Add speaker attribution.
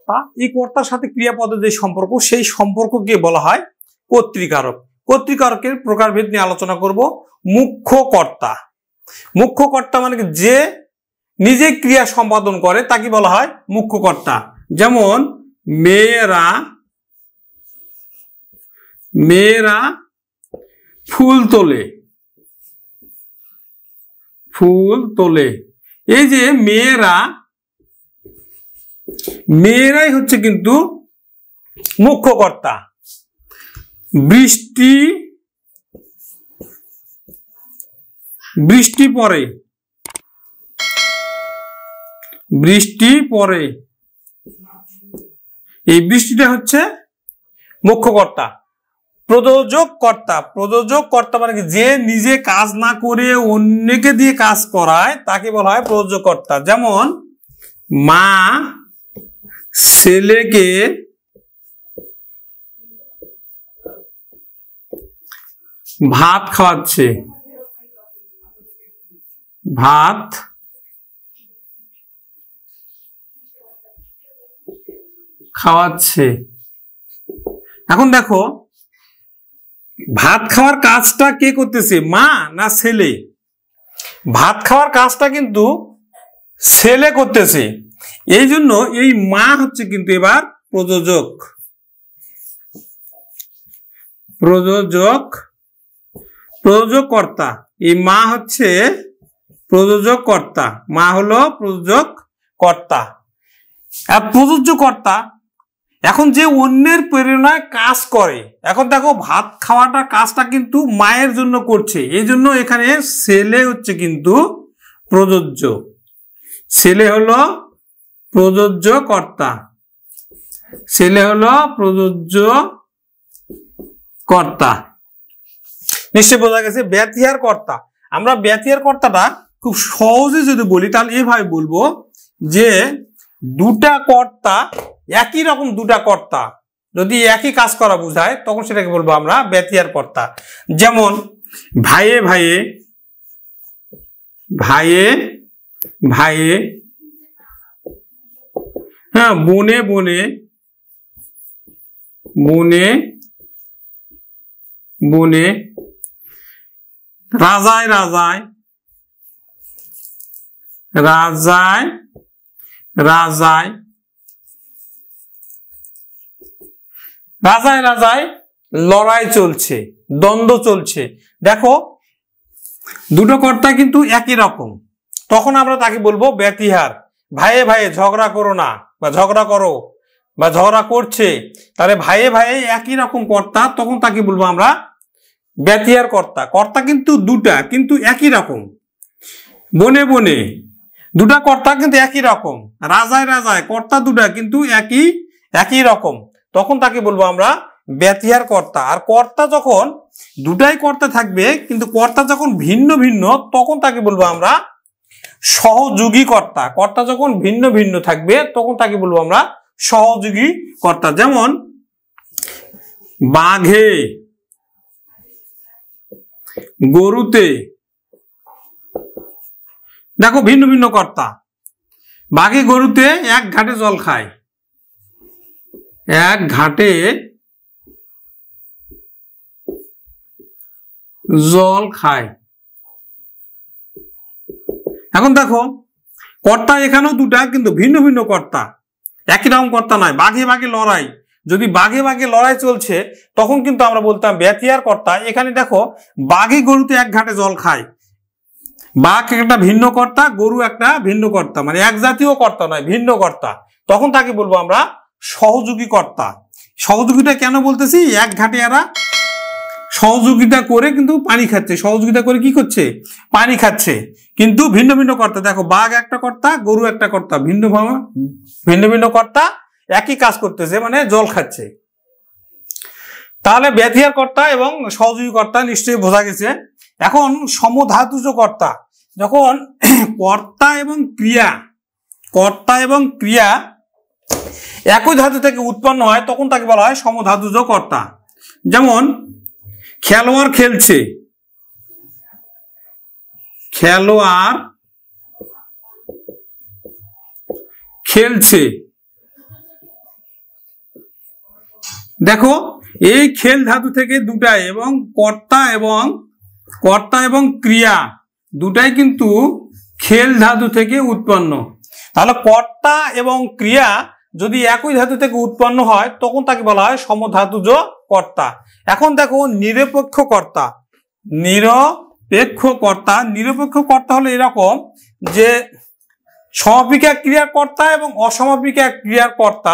Speaker 1: কর্তা, এই কর্তার সাথে ক্রিয়াপদের যে সম্পর্ক, সেই সম্পর্ককে বলা হয় কর্তৃকারক। কর্তৃকারকের প্রকারভেদ নিয়ে আলোচনা করব। মুখ্য কর্তা, মুখ্য কর্তা মানে যে নিজে ক্রিয়া সম্পাদন করে তাকে বলা হয় মুখ্য কর্তা। যেমন মেয়েরা মেয়েরা ফুল তোলে, ফুল তোলে। এই যে মেয়েরাই হচ্ছে কিন্তু মুখ্য কর্তা। বৃষ্টি পড়ে, বৃষ্টি পড়ে, এই বৃষ্টিটা হচ্ছে মুখ্য কর্তা। প্রযোজক কর্তা, প্রযোজক কর্তা মানে যে নিজে কাজ না করে অন্যকে দিয়ে কাজ করায় তাকে বলা হয় প্রযোজক কর্তা। যেমন মা ছেলেকে ভাত খাওয়াচ্ছে, ভাত খাওয়াচ্ছে। এখন দেখো ভাত খাওয়ার কাজটা কে করতেছে, মা না ছেলে? ভাত খাওয়ার কাজটা কিন্তু ছেলে করতেছে, এই জন্য এই মা হচ্ছে কিন্তু এবার প্রযোজক। প্রযোজক প্রযোজক কর্তা, এই মা হচ্ছে প্রযোজক কর্তা, মা হলো প্রযোজক কর্তা। আর প্রযোজ্য কর্তা এখন যে অন্যের প্রেরণায় কাজ করে। এখন দেখো ভাত খাওয়াটা কাজটা কিন্তু মায়ের জন্য করছে, এই জন্য এখানে ছেলে হচ্ছে কিন্তু প্রযোজ্য, ছেলে হলো প্রযোজ্য কর্তা, ছেলে হলো প্রযোজ্য কর্তা। নিশ্চয় বোঝা গেছে। ব্যতিহার কর্তা, আমরা ব্যতিহার কর্তাটা খুব সহজে যদি বলি তাহলে এভাবে বলবো যে দুটা কর্তা, একই রকম দুটা কর্তা যদি একই কাজ করা বোঝায় তখন সেটাকে বলবো আমরা ব্যতিহার কর্তা। যেমন ভাইয়ে ভাইয়ে, ভাইয়ে ভাইয়ে, হ্যাঁ, বনে বনে, বনে বনে, রাজায় রাজায়, রাজায় রাজায়, রাজায় রাজায় লড়াই চলছে, দ্বন্দ্ব চলছে। দেখো দুটো কর্তা কিন্তু একই রকম, তখন আমরা তাকে বলবো ব্যতিহার। ভাইয়ে ভাইয়ে ঝগড়া করো না, বা ঝগড়া করো, বা ঝগড়া করছে, তাহলে ভাইয়ে ভাইয়ে একই রকম কর্তা, তখন তাকে বলবো আমরা ব্যতিহার কর্তা। কর্তা কিন্তু দুটা কিন্তু একই রকম। বনে বনে দুটা কর্তা কিন্তু একই রকম, রাজায় রাজায় কর্তা দুটা কিন্তু একই রকম, তখন তাকে বলবো আমরা ব্যতিহার কর্তা। আর কর্তা যখন দুটাই কর্তা থাকবে কিন্তু কর্তা যখন ভিন্ন ভিন্ন তখন তাকে বলবো আমরা সহযোগী কর্তা। কর্তা যখন ভিন্ন ভিন্ন থাকবে তখন তাকে বলবো আমরা সহযোগী কর্তা। যেমন বাঘে গরুতে, দেখো ভিন্ন ভিন্ন কর্তা। বাঘে গরুতে এক ঘাটে জল খায়, এক ঘাটে জল খায়। এখন দেখো কর্তা এখানেও দুটা কিন্তু ভিন্ন ভিন্ন কর্তা, একই রকম কর্তা নয়। বাঘে বাঘে লড়াই, যদি বাঘে বাঘে লড়াই চলছে তখন কিন্তু আমরা বলতাম ব্যতিহার কর্তা। এখানে দেখো বাঘে গরুতে এক ঘাটে জল খায়, বাঘ একটা ভিন্ন কর্তা, গরু একটা ভিন্ন কর্তা, মানে এক জাতীয় কর্তা নয়, ভিন্ন কর্তা, তখন তাকে বলবো আমরা সহযোগী কর্তা। সহযোগিতা কেন বলতেছি, এক ঘাটে এরা সহযোগিতা করে কিন্তু পানি খাচ্ছে, সহযোগিতা করে কি করছে, পানি খাচ্ছে, কিন্তু ভিন্ন ভিন্ন কর্তা। দেখো বাঘ একটা কর্তা, গরু একটা কর্তা, ভিন্ন ভিন্ন কর্তা একই কাজ করতেছে, মানে জল খাচ্ছে। তাহলে ব্যতিহার কর্তা এবং সহযোগী কর্তা নিশ্চয়ই বোঝা গেছে। এখন সমধাতুজ কর্তা, যখন কর্তা এবং ক্রিয়া একই ধাতু থেকে উৎপন্ন হয় তখন তাকে বলা হয় সমধাতুজ কর্তা। যেমন খেলোয়াড় খেলছে, খেলোয়াড় খেলছে, দেখো এই খেল ধাতু থেকে দুটাই এবং কর্তা এবং ক্রিয়া দুটাই কিন্তু খেল ধাতু থেকে উৎপন্ন। তাহলে কর্তা এবং ক্রিয়া যদি একই ধাতু থেকে উৎপন্ন হয় তখন তাকে বলা হয় সমধাতুজ কর্তা। এখন দেখো নিরপেক্ষ কর্তা। নিরপেক্ষ কর্তা হলো এরকম যে সমাপিকা ক্রিয়ার কর্তা এবং অসমাপিকা ক্রিয়ার কর্তা